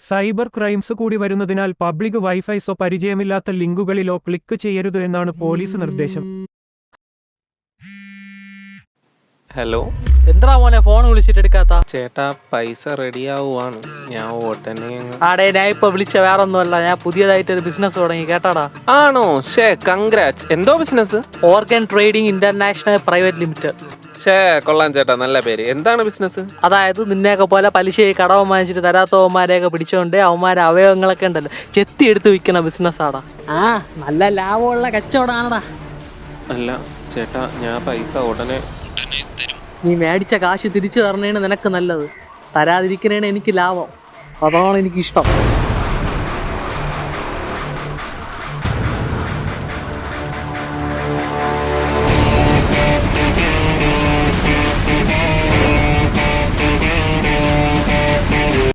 Cyber crimes കൂടി വരുന്നതിനാൽ public വൈഫൈസോ പരിചയമില്ലാത്ത ലിങ്കുകളിലോ ക്ലിക്ക് ചെയ്യരുത് എന്നാണ് പോലീസ് നിർദ്ദേശം. ഹലോ, എന്താ മോനെ ഫോൺ വിളിച്ചിട്ട് എടുക്കാത്ത? ചേട്ടാ പൈസ റെഡിയാവുകയാണ്, ഞാൻ ഉടനെ ആടേ, ഞാൻ ഇപ്പൊ വിളിച്ച വേറൊന്നുമല്ല, ഞാൻ പുതിയതായിട്ടൊരു ബിസിനസ് തുടങ്ങി, കേട്ടാടാ. ആണോ? കൺഗ്രാറ്റ്സ്. എന്തോ business? Organ trading international private limited. കൊള്ളാം ചേട്ടാ, നല്ല പേര്. എന്താണ് ബിസിനസ്? അതായത് നിന്നെയൊക്കെ പോലെ പലിശയെ കടവും വാങ്ങിച്ചിട്ട് തരാത്തവന്മാരെയൊക്കെ പിടിച്ചോണ്ട് അവന്മാരെ അവയവങ്ങളൊക്കെ ഉണ്ടല്ലോ ചെത്തി എടുത്ത് വിൽക്കുന്ന ബിസിനസ്സാടാ. നല്ല ലാഭമുള്ള കച്ചവടമാണടാ. അല്ല ചേട്ടാ, ഞാൻ പൈസ ഉടനെ നീ മേടിച്ച കാശ് തിരിച്ചു തരണേണ് നിനക്ക് നല്ലത്, തരാതിരിക്കണേണ് എനിക്ക് ലാഭം. അതാണ് എനിക്കിഷ്ടം.